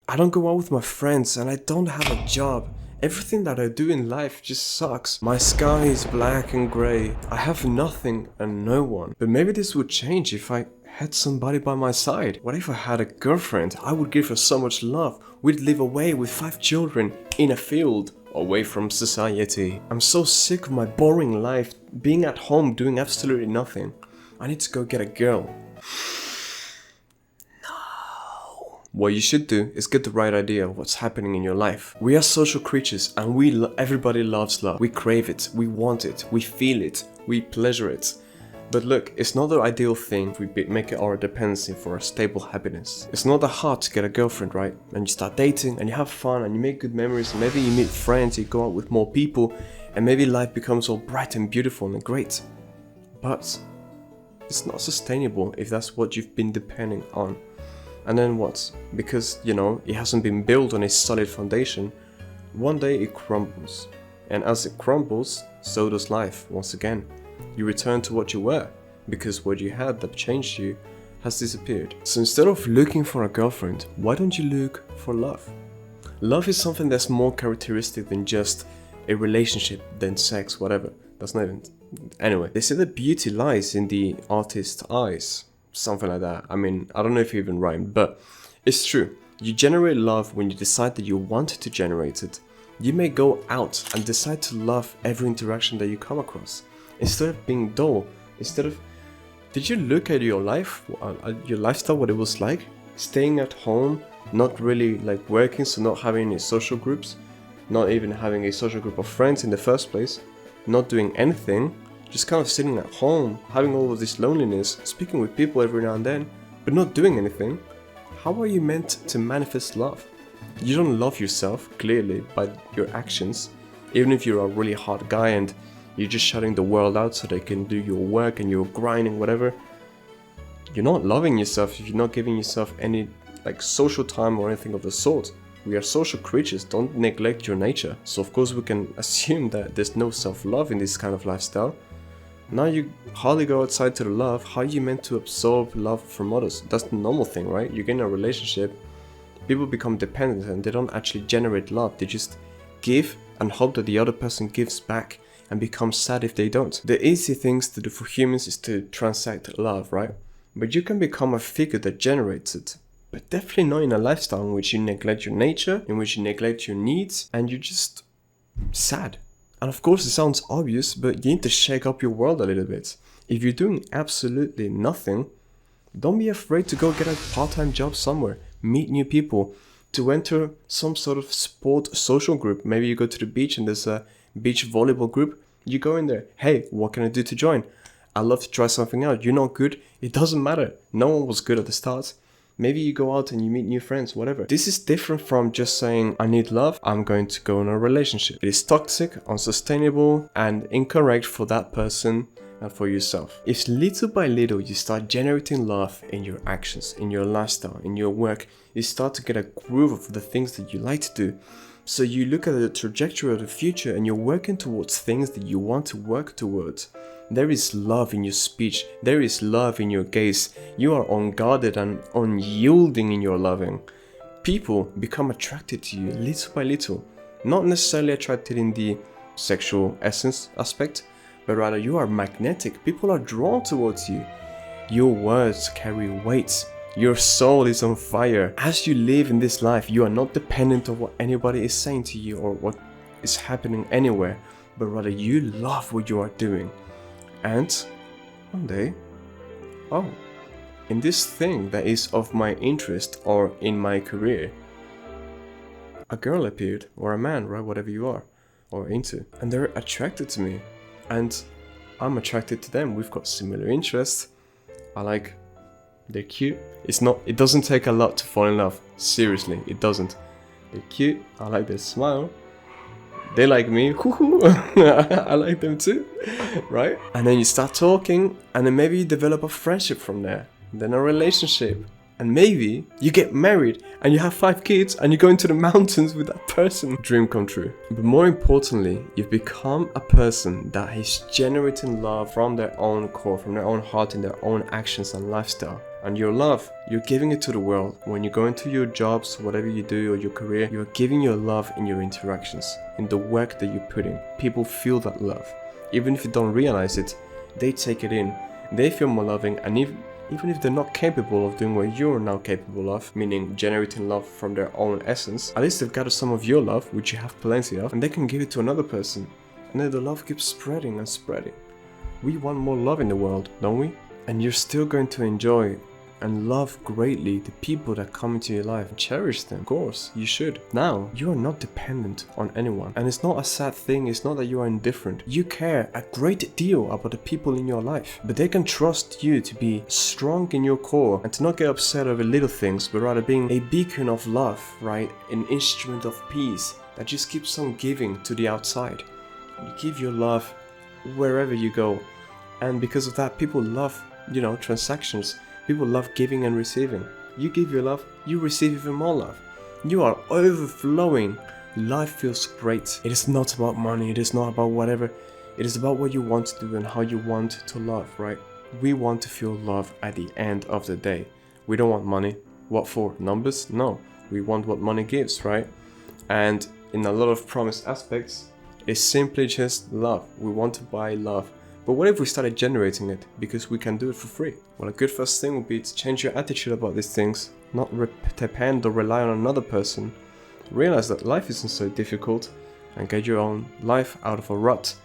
I don't go out with my friends and I don't have a job. Everything that I do in life just sucks. My sky is black and grey. I have nothing and no one. But maybe this would change if I had somebody by my side. What if I had a girlfriend? I would give her so much love. We'd live away with 5 children in a field, away from society. I'm so sick of my boring life, being at home doing absolutely nothing. I need to go get a girl. What you should do is get the right idea of what's happening in your life. We are social creatures and everybody loves love. We crave it, we want it, we feel it, we pleasure it. But look, it's not the ideal thing if we make it our dependency for a stable happiness. It's not that hard to get a girlfriend, right? And you start dating and you have fun and you make good memories and maybe you meet friends, you go out with more people and maybe life becomes all bright and beautiful and great. But it's not sustainable if that's what you've been depending on. And then what? Because, it hasn't been built on a solid foundation, one day it crumbles. And as it crumbles, so does life once again. You return to what you were, because what you had that changed you has disappeared. So instead of looking for a girlfriend, why don't you look for love? Love is something that's more characteristic than just a relationship, than sex, whatever. That's not even... Anyway, they say that beauty lies in the artist's eyes. Something like that. I mean, I don't know if it even rhymed, but it's true. You generate love when you decide that you want to generate it. You may go out and decide to love every interaction that you come across. Instead of being dull, did you look at your life, your lifestyle, what it was like? Staying at home, not really working, so not having any social groups, not even having a social group of friends in the first place, not doing anything, just kind of sitting at home, having all of this loneliness, speaking with people every now and then, but not doing anything. How are you meant to manifest love? You don't love yourself, clearly, by your actions. Even if you're a really hard guy and you're just shutting the world out so they can do your work and you're grinding, whatever. You're not loving yourself if you're not giving yourself any social time or anything of the sort. We are social creatures, don't neglect your nature. So of course we can assume that there's no self-love in this kind of lifestyle. Now you hardly go outside to the love. How are you meant to absorb love from others? That's the normal thing, right? You get in a relationship, people become dependent and they don't actually generate love. They just give and hope that the other person gives back and become sad if they don't. The easy things to do for humans is to transact love, right? But you can become a figure that generates it. But definitely not in a lifestyle in which you neglect your nature, in which you neglect your needs, and you're just sad. And of course it sounds obvious, but you need to shake up your world a little bit. If you're doing absolutely nothing, don't be afraid to go get a part-time job somewhere, meet new people, to enter some sort of sport social group. Maybe you go to the beach and there's a beach volleyball group. You go in there, hey, what can I do to join? I'd love to try something out. You're not good, it doesn't matter. No one was good at the start. Maybe you go out and you meet new friends, whatever. This is different from just saying, I need love, I'm going to go in a relationship. It is toxic, unsustainable, and incorrect for that person and for yourself. If little by little you start generating love in your actions, in your lifestyle, in your work, you start to get a groove of the things that you like to do. So you look at the trajectory of the future and you're working towards things that you want to work towards. There is love in your speech, there is love in your gaze. You are unguarded and unyielding in your loving. People become attracted to you little by little. Not necessarily attracted in the sexual essence aspect, but rather you are magnetic. People are drawn towards you. Your words carry weight. Your soul is on fire. As you live in this life, you are not dependent on what anybody is saying to you or what is happening anywhere, but rather you love what you are doing. And one day, in this thing that is of my interest or in my career, a girl appeared, or a man, right, whatever you are or into, and they're attracted to me and I'm attracted to them. We've got similar interests. They're cute. It doesn't take a lot to fall in love. Seriously, it doesn't. They're cute. I like their smile. They like me. I like them too, right? And then you start talking, and then maybe you develop a friendship from there, then a relationship, and maybe you get married and you have 5 kids and you go into the mountains with that person. Dream come true. But more importantly, you've become a person that is generating love from their own core, from their own heart, in their own actions and lifestyle. And your love, you're giving it to the world. When you go into your jobs, whatever you do, or your career, you're giving your love in your interactions, in the work that you put in. People feel that love. Even if you don't realize it, they take it in. They feel more loving, and even if they're not capable of doing what you're now capable of, meaning generating love from their own essence, at least they've gathered some of your love, which you have plenty of, and they can give it to another person. And then the love keeps spreading and spreading. We want more love in the world, don't we? And you're still going to enjoy and love greatly the people that come into your life. Cherish them. Of course, you should. Now, you are not dependent on anyone. And it's not a sad thing. It's not that you are indifferent. You care a great deal about the people in your life. But they can trust you to be strong in your core and to not get upset over little things, but rather being a beacon of love, right? An instrument of peace that just keeps on giving to the outside. You give your love wherever you go. And because of that, people love, transactions. People love giving and receiving. You give your love, you receive even more love. You are overflowing. Life feels great. It is not about money. It is not about whatever. It is about what you want to do and how you want to love, right? We want to feel love at the end of the day. We don't want money. What for? Numbers? No. We want what money gives, right? And in a lot of promised aspects, it's simply just love. We want to buy love. But what if we started generating it? Because we can do it for free. Well, a good first thing would be to change your attitude about these things. Not depend or rely on another person. Realize that life isn't so difficult and get your own life out of a rut.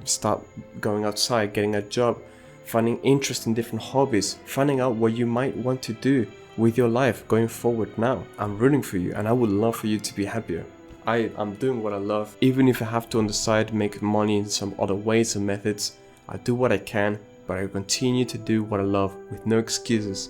Start going outside, getting a job, finding interest in different hobbies, finding out what you might want to do with your life going forward now. I'm rooting for you and I would love for you to be happier. I'm doing what I love, even if I have to on the side make money in some other ways and methods. I do what I can, but I continue to do what I love with no excuses.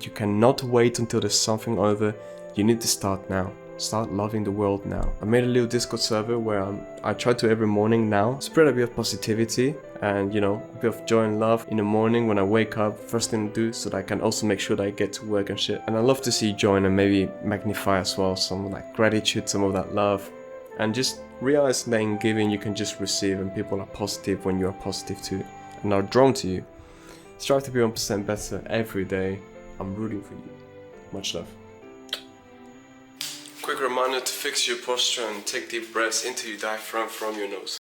You cannot wait until there's something over. You need to start now. Start loving the world now. I made a little Discord server where I try to every morning now spread a bit of positivity and a bit of joy and love in the morning when I wake up, first thing to do, so that I can also make sure that I get to work and shit. And I love to see join and maybe magnify as well some gratitude, some of that love, and just realize that in giving you can just receive, and people are positive when you are positive too and are drawn to you. Strive to be 1% better every day. I'm rooting for you. Much love. Quick reminder to fix your posture and take deep breaths into your diaphragm from your nose.